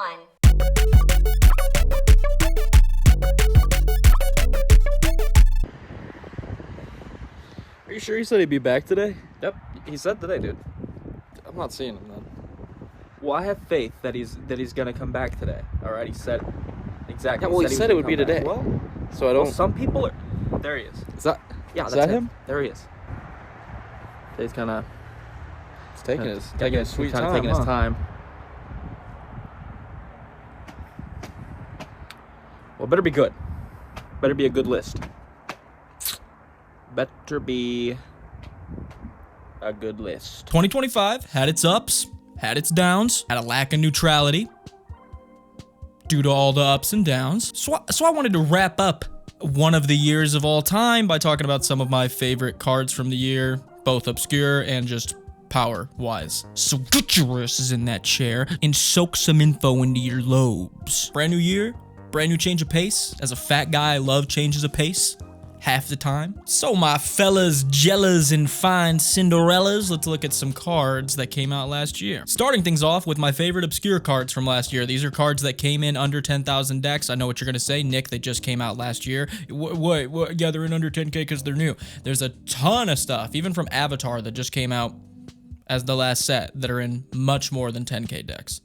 offline. Are you sure he said he'd be back today? Yep, he said today, dude. I'm not seeing him then. Well, I have faith that he's gonna come back today. All right, he said exactly. Yeah, well, he said it would be today. Well, So I don't. some people are. There he is. Is that? Yeah, Is that's that it. him? There he is. He's kind of He's taking his sweet kind of time. taking his huh? time. Well, better be good. Better be a good list. Better be a good list. 2025 had its ups, had its downs, had a lack of neutrality due to all the ups and downs. So I wanted to wrap up one of the years of all time by talking about some of my favorite cards from the year, both obscure and just power-wise. So get your asses in that chair and soak some info into your lobes. Brand new year, brand new change of pace. As a fat guy, I love changes of pace. Half the time. So my fellas, jellas, and fine Cinderellas, let's look at some cards that came out last year. Starting things off with my favorite obscure cards from last year. These are cards that came in under 10,000 decks. I know what you're gonna say, Nick, they just came out last year. What? Yeah, they're in under 10K because they're new. There's a ton of stuff, even from Avatar, that just came out as the last set, that are in much more than 10K decks.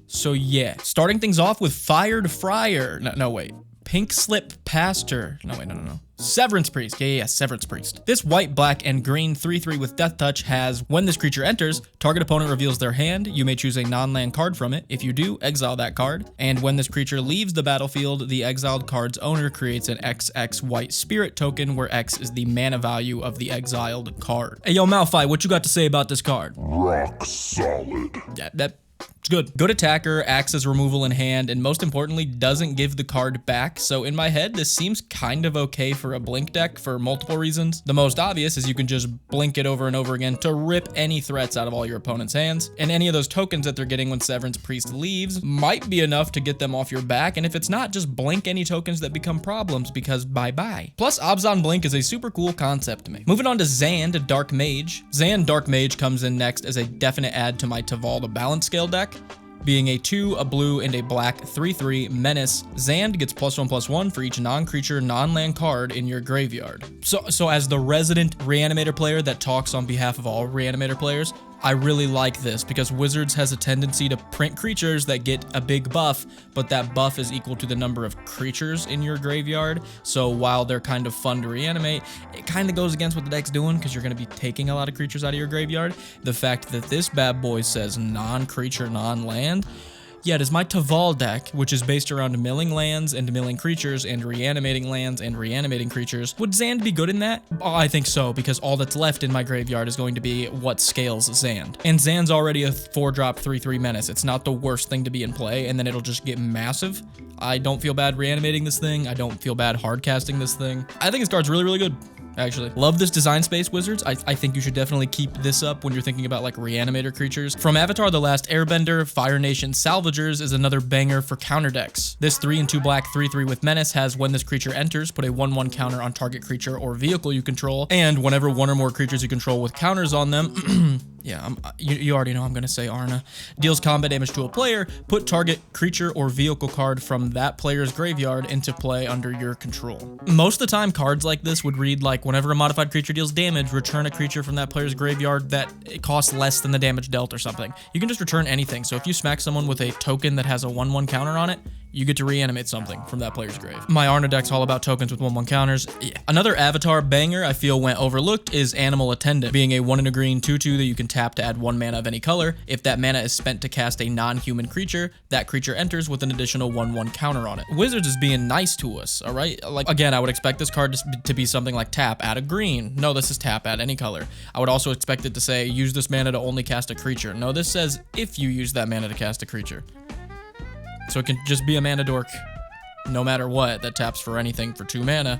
So yeah, starting things off with Fired Friar. No, wait. Pink Slip Pastor. No. Severance Priest. Yeah, Severance Priest. This white, black, and green 3/3 with Death Touch has, when this creature enters, target opponent reveals their hand. You may choose a non-land card from it. If you do, exile that card. And when this creature leaves the battlefield, the exiled card's owner creates an XX white spirit token, where X is the mana value of the exiled card. Hey, yo, Malphite, what you got to say about this card? Rock solid. Yeah, it's good. Good attacker, acts as removal in hand, and most importantly, doesn't give the card back. So in my head, this seems kind of okay for a blink deck for multiple reasons. The most obvious is you can just blink it over and over again to rip any threats out of all your opponent's hands. And any of those tokens that they're getting when Severance Priest leaves might be enough to get them off your back. And if it's not, just blink any tokens that become problems, because bye-bye. Plus, Obs on Blink is a super cool concept to me. Moving on to Xande, Dark Mage. Xande, Dark Mage comes in next as a definite add to my Teval the Balance Scale deck. Being a 2, a blue, and a black 3/3 menace, Xande gets +1/+1 for each non-creature, non-land card in your graveyard. So as the resident Reanimator player that talks on behalf of all Reanimator players, I really like this because Wizards has a tendency to print creatures that get a big buff, but that buff is equal to the number of creatures in your graveyard. So while they're kind of fun to reanimate, it kind of goes against what the deck's doing because you're going to be taking a lot of creatures out of your graveyard. The fact that this bad boy says non-creature, non-land, yeah, it is my Teval deck, which is based around milling lands and milling creatures and reanimating lands and reanimating creatures. Would Xande be good in that? Oh, I think so, because all that's left in my graveyard is going to be what scales Xande. And Xande's already a 4-drop 3/3 menace. It's not the worst thing to be in play, and then it'll just get massive. I don't feel bad reanimating this thing. I don't feel bad hard casting this thing. I think this card's really, really good. Actually, love this design space, Wizards. I think you should definitely keep this up when you're thinking about like reanimator creatures. From Avatar The Last Airbender, Fire Nation Salvagers is another banger for counter decks. This 3 and 2 black 3/3 with menace has, when this creature enters, put a 1/1 counter on target creature or vehicle you control, and whenever one or more creatures you control with counters on them, yeah, you already know I'm gonna say Arna, deals combat damage to a player, put target creature or vehicle card from that player's graveyard into play under your control. Most of the time, cards like this would read like, whenever a modified creature deals damage, return a creature from that player's graveyard that it costs less than the damage dealt or something. You can just return anything. So if you smack someone with a token that has a 1/1 counter on it, you get to reanimate something from that player's grave. My Arna deck's all about tokens with 1/1 counters. Yeah. Another Avatar banger I feel went overlooked is Animal Attendant, being a 1 and a green 2/2 that you can tap to add 1 mana of any color. If that mana is spent to cast a non-human creature, that creature enters with an additional 1/1 counter on it. Wizards is being nice to us, all right? Like, again, I would expect this card to be something like tap, add a green. No, this is tap, add any color. I would also expect it to say, use this mana to only cast a creature. No, this says, if you use that mana to cast a creature. So it can just be a mana dork, no matter what, that taps for anything for 2 mana,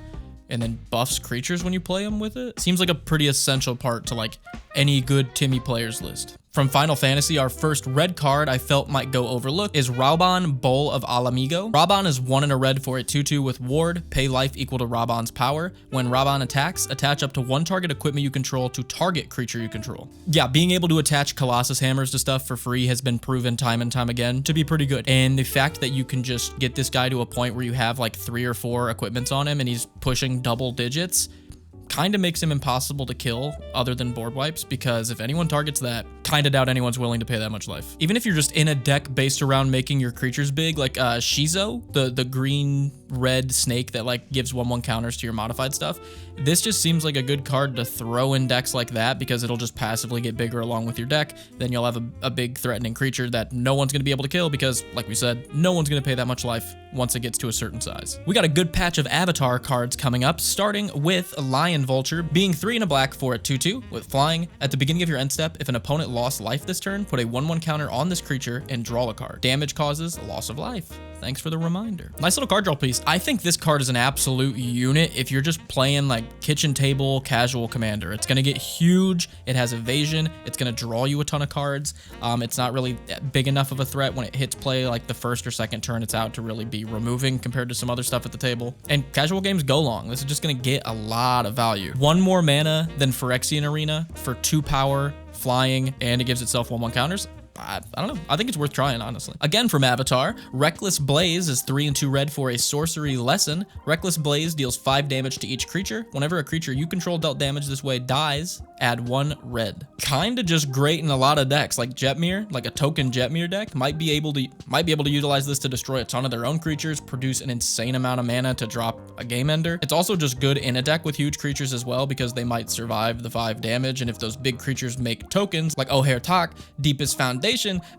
and then buffs creatures when you play them with it. Seems like a pretty essential part to like any good Timmy player's list. From Final Fantasy, our first red card I felt might go overlooked is Raubahn, Bowl of Alamigo. Raubahn is 1 and a red for a 2/2 with ward, pay life equal to Raubahn's power. When Raubahn attacks, attach up to 1 target equipment you control to target creature you control. Yeah, being able to attach Colossus hammers to stuff for free has been proven time and time again to be pretty good. And the fact that you can just get this guy to a point where you have like 3 or 4 equipments on him and he's pushing double digits kind of makes him impossible to kill other than board wipes, because if anyone targets that, kind of doubt anyone's willing to pay that much life. Even if you're just in a deck based around making your creatures big, like Shizo, the green-red snake that like gives 1/1 counters to your modified stuff, this just seems like a good card to throw in decks like that, because it'll just passively get bigger along with your deck. Then you'll have a big threatening creature that no one's going to be able to kill, because like we said, no one's going to pay that much life once it gets to a certain size. We got a good patch of avatar cards coming up, starting with Lion Vulture, being 3 and a black for a 2/2 with flying. At the beginning of your end step, if an opponent lost life this turn, put a 1/1 counter on this creature and draw a card. Damage causes loss of life. Thanks for the reminder. Nice little card draw piece. I think this card is an absolute unit if you're just playing like kitchen table casual commander. It's going to get huge. It has evasion. It's going to draw you a ton of cards. It's not really big enough of a threat when it hits play like the first or second turn it's out to really be removing compared to some other stuff at the table. And casual games go long. This is just going to get a lot of value. 1 more mana than Phyrexian Arena for 2 power, flying, and it gives itself 1/1 counters. I don't know. I think it's worth trying, honestly. Again, from Avatar, Reckless Blaze is 3 and 2 red for a sorcery lesson. Reckless Blaze deals 5 damage to each creature. Whenever a creature you control dealt damage this way dies, add 1 red. Kinda just great in a lot of decks, like Jetmir, like a token Jetmir deck might be able to utilize this to destroy a ton of their own creatures, produce an insane amount of mana to drop a game ender. It's also just good in a deck with huge creatures as well, because they might survive the 5 damage, and if those big creatures make tokens like O'Hare Tak, Deepest Foundation,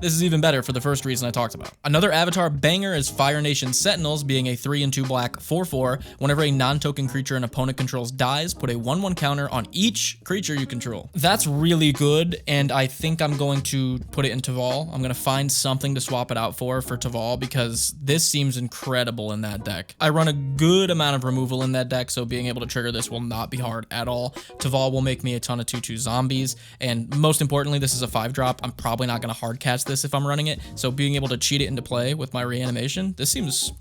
this is even better for the first reason I talked about. Another Avatar banger is Fire Nation Sentinels, being a 3 and 2 black 4/4. Whenever a non-token creature an opponent controls dies, put a 1/1 counter on each creature you control. That's really good, and I think I'm going to put it in Teval. I'm going to find something to swap it out for Teval, because this seems incredible in that deck. I run a good amount of removal in that deck, so being able to trigger this will not be hard at all. Teval will make me a ton of 2/2 zombies, and most importantly, this is a 5-drop. I'm probably not going to hard cast this if I'm running it, so being able to cheat it into play with my reanimation, this seems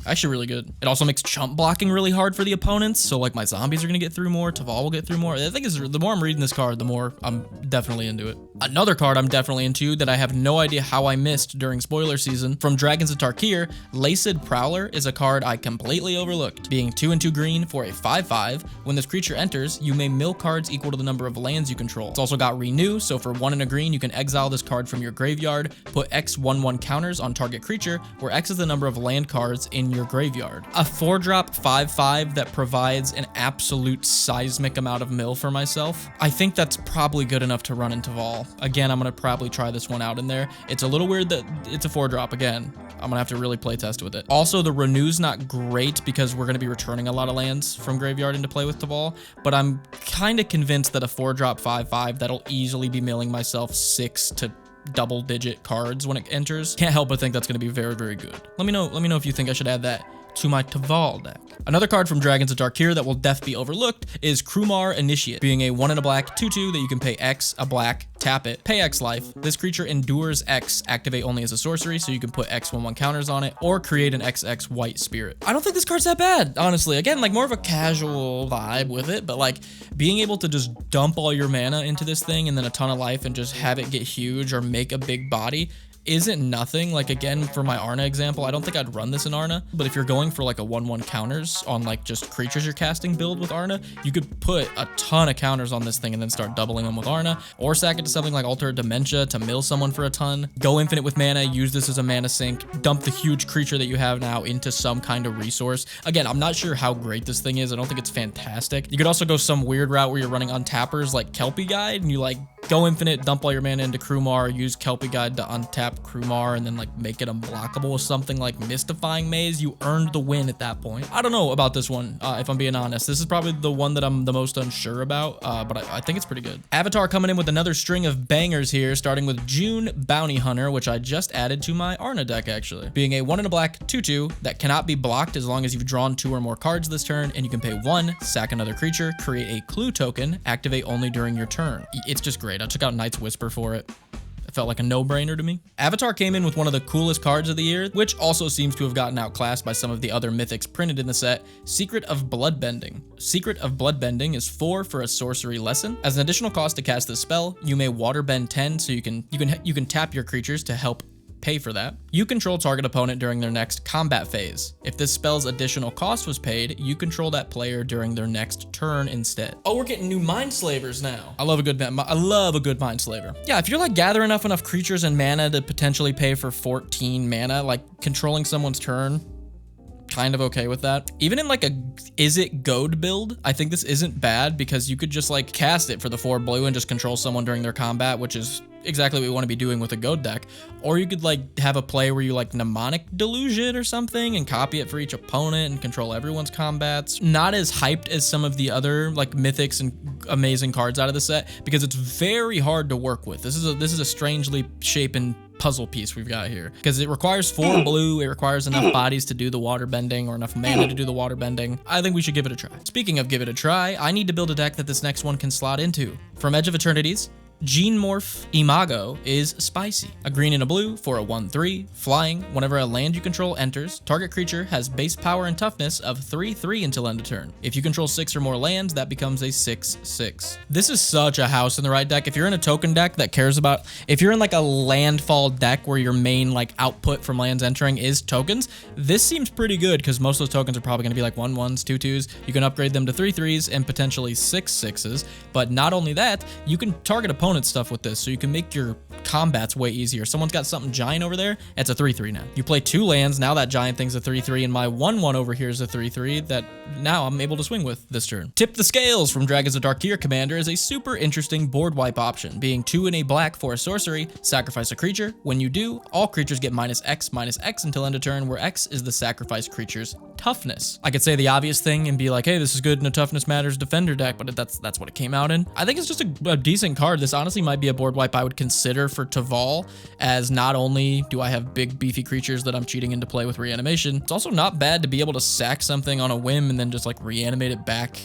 actually really good. It also makes chump blocking really hard for the opponents, so like my zombies are gonna get through more, Teval will get through more. I think the more I'm reading this card, the more I'm definitely into it. Another card I'm definitely into that I have no idea how I missed during spoiler season, from Dragons of Tarkir, Lasyd Prowler is a card I completely overlooked. Being 2 and 2 green for a 5/5, when this creature enters, you may mill cards equal to the number of lands you control. It's also got Renew, so for 1 and a green, you can exile this card from your graveyard, put X 1/1 counters on target creature, where X is the number of land cards in your graveyard. A 4-drop 5/5 that provides an absolute seismic amount of mill for myself. I think that's probably good enough to run into Teval. Again, I'm going to probably try this one out in there. It's a little weird that it's a 4-drop again. I'm going to have to really play test with it. Also, the Renew's not great because we're going to be returning a lot of lands from graveyard into play with Teval, but I'm kind of convinced that a 4-drop 5/5 that'll easily be milling myself 6 to double-digit cards when it enters. Can't help but think that's going to be very, very good. Let me know if you think I should add that to my Teval deck. Another card from Dragons of Tarkir that will def be overlooked is Krumar Initiate, being a 1 and a black 2/2 that you can pay X, a black, tap it, pay X life. This creature endures X, activate only as a sorcery, so you can put X 1/1 counters on it, or create an XX white spirit. I don't think this card's that bad, honestly. Again, like more of a casual vibe with it, but like being able to just dump all your mana into this thing and then a ton of life and just have it get huge or make a big body isn't nothing. Like again, for my Arna example, I don't think I'd run this in Arna, but if you're going for like a 1/1 counters on like just creatures you're casting build with Arna, you could put a ton of counters on this thing and then start doubling them with Arna, or sack it to something like Altar of Dementia to mill someone for a ton. Go infinite with mana, use this as a mana sink, dump the huge creature that you have now into some kind of resource. Again, I'm not sure how great this thing is. I don't think it's fantastic. You could also go some weird route where you're running untappers like Kelpie Guide, and you like go infinite, dump all your mana into Krumar, use Kelpie Guide to untap Krumar, and then like make it unblockable with something like Mystifying Maze, you earned the win at that point. I don't know about this one, if I'm being honest. This is probably the one that I'm the most unsure about, but I think it's pretty good. Avatar coming in with another string of bangers here, starting with June Bounty Hunter, which I just added to my Arna deck actually. Being a 1 and a black 2/2 that cannot be blocked as long as you've drawn 2 or more cards this turn, and you can pay 1, sack another creature, create a clue token, activate only during your turn. It's just great. I took out Knight's Whisper for it. It felt like a no-brainer to me. Avatar came in with one of the coolest cards of the year, which also seems to have gotten outclassed by some of the other mythics printed in the set, Secret of Bloodbending. Secret of Bloodbending is 4 for a sorcery lesson. As an additional cost to cast this spell, you may waterbend 10, so you can tap your creatures to help pay for that. You control target opponent during their next combat phase. If this spell's additional cost was paid, you control that player during their next turn instead. Oh, we're getting new Mind Slavers now. I love a good Mind Slaver. Yeah, if you're like gathering enough creatures and mana to potentially pay for 14 mana, like controlling someone's turn, kind of okay with that. Even in like a is it goad build, I think this isn't bad because you could just like cast it for the 4 blue and just control someone during their combat, which is exactly what we want to be doing with a goad deck. Or you could like have a play where you like Mnemonic Deluge it or something and copy it for each opponent and control everyone's combats. Not as hyped as some of the other like mythics and amazing cards out of the set because it's very hard to work with. This is a strangely shapen puzzle piece we've got here because it requires 4 blue, it requires enough bodies to do the water bending or enough mana to do the water bending. I think we should give it a try. Speaking of give it a try, I need to build a deck that this next one can slot into. From Edge of Eternities, Genemorph Imago is spicy. A green and a blue for a 1/3, flying. Whenever a land you control enters, target creature has base power and toughness of 3/3 until end of turn. If you control 6 or more lands, that becomes a 6/6. This is such a house in the right deck. If you're in a token deck that cares about, if you're in like a landfall deck where your main like output from lands entering is tokens, this seems pretty good because most of those tokens are probably going to be like 1/1s, 2/2s. You can upgrade them to 3/3s and potentially 6/6s. But not only that, you can target opponent stuff with this, so you can make your combats way easier. Someone's got something giant over there, it's a 3/3 now. You play 2 lands, now that giant thing's a 3/3, and my 1/1 over here is a 3/3 that now I'm able to swing with this turn. Tip the Scales from Dragons of Darkir Commander is a super interesting board wipe option. Being 2 and a black for a sorcery, sacrifice a creature. When you do, all creatures get -X until end of turn, where X is the sacrifice creature's toughness. I could say the obvious thing and be like, hey, this is good in a toughness matters defender deck, but that's what it came out in. I think it's just a decent card. This honestly might be a board wipe I would consider for Teval, as not only do I have big beefy creatures that I'm cheating into play with reanimation, it's also not bad to be able to sack something on a whim and then just like reanimate it back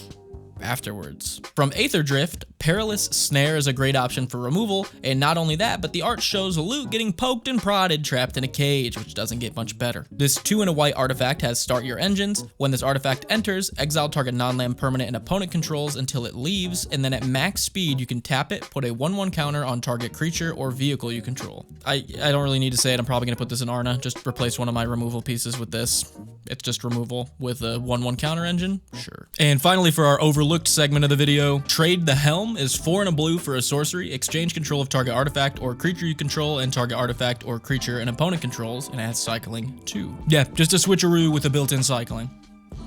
afterwards. From Aether Drift, Perilous Snare is a great option for removal, and not only that, but the art shows Loot getting poked and prodded trapped in a cage, which doesn't get much better. This 2 and a white artifact has Start Your Engines. When this artifact enters, exile target non-land permanent an opponent controls until it leaves, and then at max speed you can tap it, put a 1/1 counter on target creature or vehicle you control. I don't really need to say it, I'm probably going to put this in Arna, just replace one of my removal pieces with this. It's just removal with a 1/1 counter engine, sure. And finally, for our overlooked segment of the video, Trade the Helm is 4 and a blue for a sorcery. Exchange control of target artifact or creature you control and target artifact or creature an opponent controls, and adds cycling 2. Yeah, just a switcheroo with a built-in cycling.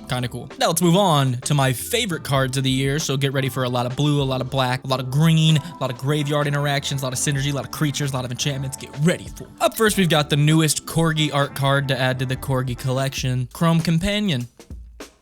Kind of cool. Now let's move on to my favorite cards of the year. So get ready for a lot of blue, a lot of black, a lot of green, a lot of graveyard interactions, a lot of synergy, a lot of creatures, a lot of enchantments. Get ready for it. Up first, we've got the newest Corgi art card to add to the Corgi collection, Chrome Companion.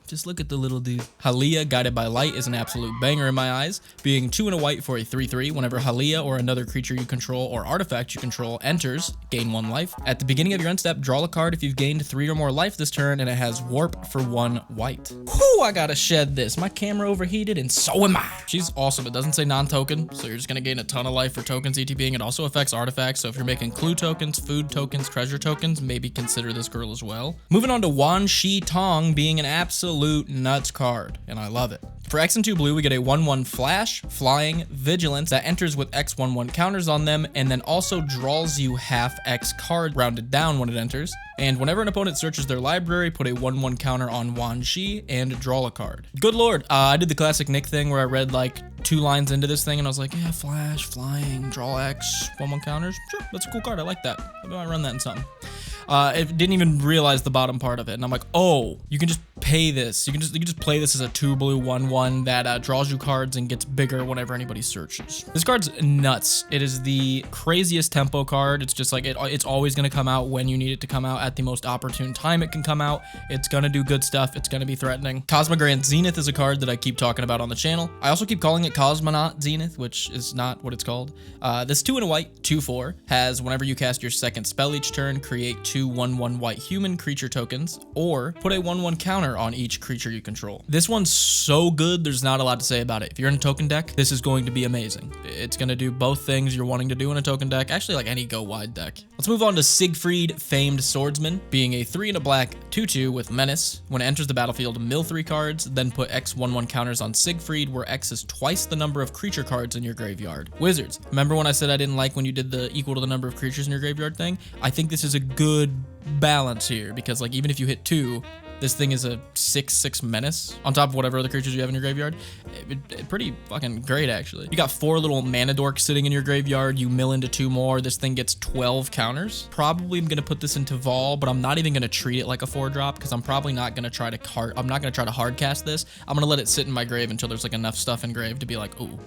Just look at the little dude. Haliya, Guided by Light, is an absolute banger in my eyes. Being 2 and a white for a 3/3, whenever Haliya or another creature you control or artifact you control enters, gain 1 life. At the beginning of your end step, draw a card if you've gained 3 or more life this turn, and it has Warp for 1 white. Whew, I gotta shed this. My camera overheated, and so am I. She's awesome. It doesn't say non-token, so you're just gonna gain a ton of life for tokens ETBing. It also affects artifacts, so if you're making clue tokens, food tokens, treasure tokens, maybe consider this girl as well. Moving on to Wan Shi Tong, being an absolute nuts card, and I love it. For X and 2 blue, we get a 1/1 flash, flying, vigilance that enters with X 1/1 counters on them, and then also draws you half X card rounded down when it enters. And whenever an opponent searches their library, put a 1/1 counter on Wan Shi and draw a card. Good lord. I did the classic Nick thing where I read like 2 lines into this thing and I was like, yeah, flash, flying, draw X, 1/1 counters. Sure, that's a cool card. I like that. I might run that in something. I didn't even realize the bottom part of it. And I'm like, oh, you can just pay this. You can just play this as a 2 blue 1/1 that draws you cards and gets bigger whenever anybody searches. This card's nuts. It is the craziest tempo card. It's just like it's always going to come out when you need it to come out at the most opportune time it can come out. It's going to do good stuff. It's going to be threatening. Cosmogrand Zenith is a card that I keep talking about on the channel. I also keep calling it Cosmonaut Zenith, which is not what it's called. This 2 and a white 2/4 has whenever you cast your second spell each turn, create 2 1/1 white human creature tokens, or put a 1/1 counter on each creature you control. This one's so good, there's not a lot to say about it. If you're in a token deck, this is going to be amazing. It's going to do both things you're wanting to do in a token deck, actually like any go wide deck. Let's move on to Siegfried, Famed Swordsman, being a 3 and a black 2/2 with Menace. When it enters the battlefield, mill 3 cards, then put X 1/1 counters on Siegfried, where X is twice the number of creature cards in your graveyard. Wizards, remember when I said I didn't like when you did the equal to the number of creatures in your graveyard thing? I think this is a good balance here, because like even if you hit 2, this thing is a 6/6 menace on top of whatever other creatures you have in your graveyard. Pretty fucking great, actually. You got 4 little mana dorks sitting in your graveyard. You mill into 2 more. This thing gets 12 counters. Probably I'm gonna put this into Teval, but I'm not even gonna treat it like a 4-drop because I'm probably not gonna try to hard cast this. I'm gonna let it sit in my grave until there's like enough stuff in grave to be like, ooh,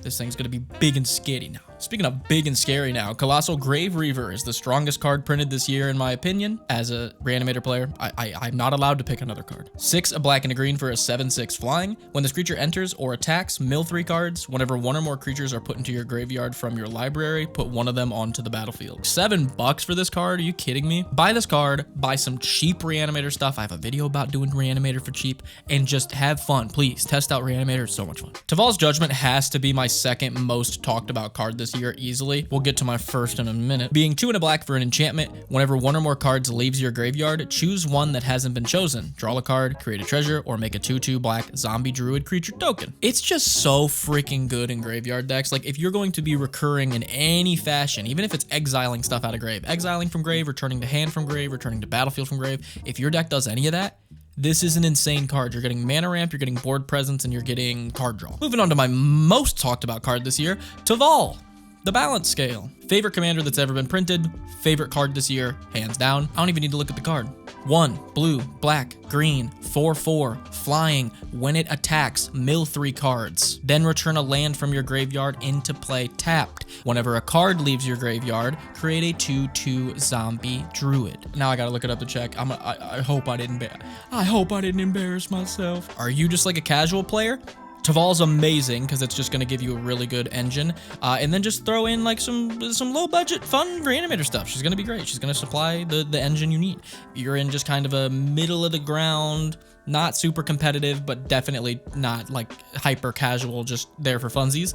this thing's gonna be big and scary now. Speaking of big and scary now, Colossal Grave Reaver is the strongest card printed this year in my opinion. As a Reanimator player, I'm not allowed to pick another card. 6, a black and a green for a 7/6 flying. When this creature enters or attacks, mill 3 cards. Whenever 1 or more creatures are put into your graveyard from your library, put 1 of them onto the battlefield. $7 for this card? Are you kidding me? Buy this card, buy some cheap Reanimator stuff. I have a video about doing Reanimator for cheap, and just have fun. Please test out Reanimator. It's so much fun. Teval's Judgement has to be my second most talked about card this year easily. We'll get to my first in a minute. Being 2 and a black for an enchantment, whenever 1 or more cards leaves your graveyard, choose one that hasn't been chosen. Draw a card, create a treasure, or make a 2/2 black zombie druid creature token. It's just so freaking good in graveyard decks. Like if you're going to be recurring in any fashion, even if it's exiling stuff out of grave, exiling from grave, returning to hand from grave, returning to battlefield from grave, if your deck does any of that, this is an insane card. You're getting mana ramp, you're getting board presence, and you're getting card draw. Moving on to my most talked about card this year, Teval, the Balance Scale. Favorite commander that's ever been printed, favorite card this year, hands down. I don't even need to look at the card. 1, blue, black, green, 4/4, flying. When it attacks, mill 3 cards. Then return a land from your graveyard into play tapped. Whenever a card leaves your graveyard, create a 2/2 zombie druid. Now I gotta look it up to check. I hope I didn't embarrass myself. Are you just like a casual player? Teval's amazing because it's just going to give you a really good engine, and then just throw in like some low budget fun Reanimator stuff. She's going to be great. She's going to supply the engine you need. You're in just kind of a middle of the ground, not super competitive, but definitely not like hyper casual, just there for funsies.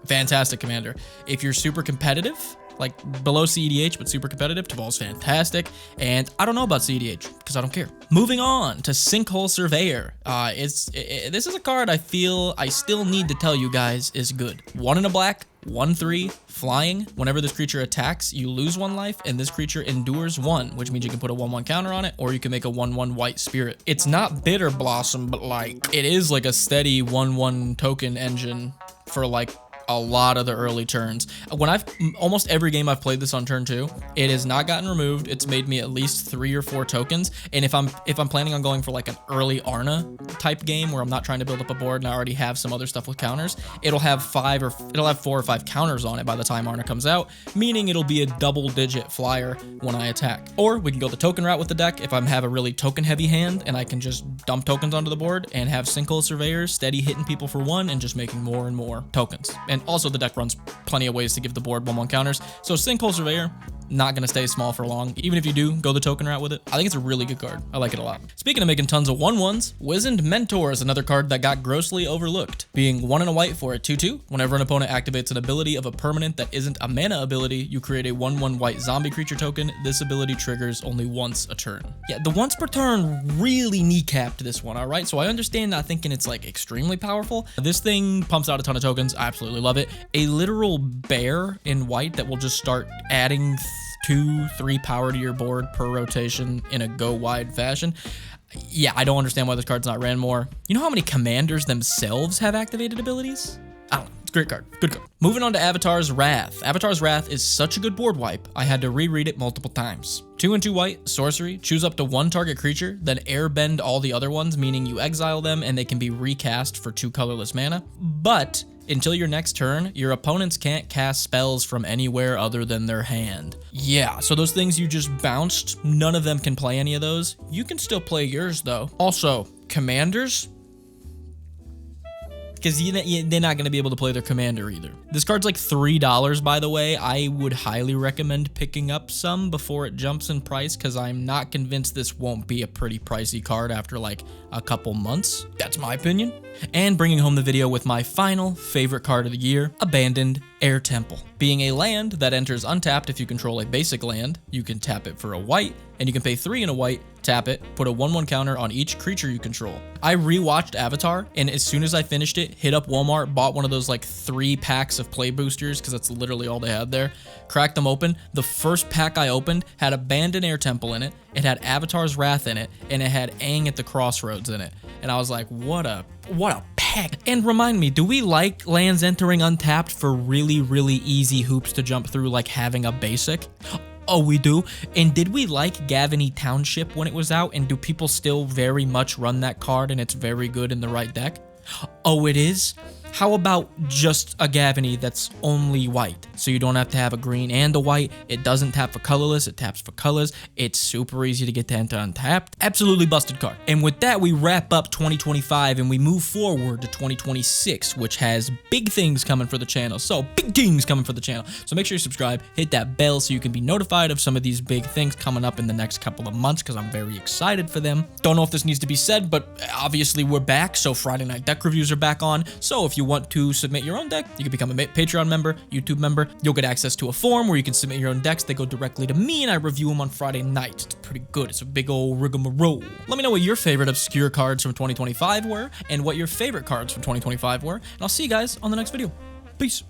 Fantastic commander. If you're super competitive, like below CEDH, but super competitive, Teval's fantastic. And I don't know about CEDH because I don't care. Moving on to Sinkhole Surveyor. This is a card I feel I still need to tell you guys is good. 1 and a black, 1/3, flying. Whenever this creature attacks, you lose 1 life, and this creature endures 1, which means you can put a 1/1 counter on it, or you can make a 1/1 white spirit. It's not Bitter Blossom, but like it is like a steady 1/1 token engine for like a lot of the early turns. Almost every game I've played this on turn 2, it has not gotten removed. It's made me at least 3 or 4 tokens. And if I'm planning on going for like an early Arna type game where I'm not trying to build up a board and I already have some other stuff with counters, it'll have 4 or 5 counters on it by the time Arna comes out, meaning it'll be a double-digit flyer when I attack. Or we can go the token route with the deck if I have a really token heavy hand and I can just dump tokens onto the board and have Sinkhole Surveyor steady hitting people for 1 and just making more and more tokens. And also the deck runs plenty of ways to give the board 1/1 counters. So Sinkhole Surveyor, not going to stay small for long. Even if you do go the token route with it, I think it's a really good card. I like it a lot. Speaking of making tons of 1/1s, Wizened Mentor is another card that got grossly overlooked. Being 1 and a white for a 2/2, whenever an opponent activates an ability of a permanent that isn't a mana ability, you create a 1/1 white zombie creature token. This ability triggers only once a turn. Yeah, the once per turn really kneecapped this one, all right? So I understand not thinking it's like extremely powerful. This thing pumps out a ton of tokens. I absolutely love it. A literal bear in white that will just start adding 2-3 power to your board per rotation in a go wide fashion. Yeah, I don't understand why this card's not ran more. You know how many commanders themselves have activated abilities? I don't know. It's a great card. Good card. Moving on to Avatar's Wrath. Avatar's Wrath is such a good board wipe, I had to reread it multiple times. 2 and 2 white, sorcery, choose up to 1 target creature, then airbend all the other ones, meaning you exile them and they can be recast for 2 colorless mana. But until your next turn, your opponents can't cast spells from anywhere other than their hand. Yeah, so those things you just bounced, none of them can play any of those. You can still play yours though. Also, commanders, because they're not going to be able to play their commander either. This card's like $3, by the way. I would highly recommend picking up some before it jumps in price, because I'm not convinced this won't be a pretty pricey card after like a couple months. That's my opinion. And bringing home the video with my final favorite card of the year, Abandoned Air Temple. Being a land that enters untapped if you control a basic land, you can tap it for a white, and you can pay 3 and a white, tap it, put a 1/1 counter on each creature you control. I rewatched Avatar, and as soon as I finished it, hit up Walmart, bought one of those like 3 packs of play boosters, because that's literally all they had there, cracked them open. The first pack I opened had Abandoned Air Temple in it, it had Avatar's Wrath in it, and it had Aang at the Crossroads in it. And I was like, what a pack. And remind me, do we like lands entering untapped for really, really easy hoops to jump through, like having a basic? Oh, we do? And did we like Gavany Township when it was out? And do people still very much run that card and it's very good in the right deck? Oh, it is? How about just a Gavany that's only white? So you don't have to have a green and a white. It doesn't tap for colorless, it taps for colors. It's super easy to get to enter untapped. Absolutely busted card. And with that, we wrap up 2025 and we move forward to 2026, which has big things coming for the channel. So big things coming for the channel. So make sure you subscribe, hit that bell so you can be notified of some of these big things coming up in the next couple of months, because I'm very excited for them. Don't know if this needs to be said, but obviously we're back. So Friday night deck reviews are back on. So if you want to submit your own deck, you can become a Patreon member, YouTube member. You'll get access to a form where you can submit your own decks. They go directly to me and I review them on Friday night. It's pretty good. It's a big old rigmarole. Let me know what your favorite obscure cards from 2025 were and what your favorite cards from 2025 were. And I'll see you guys on the next video. Peace.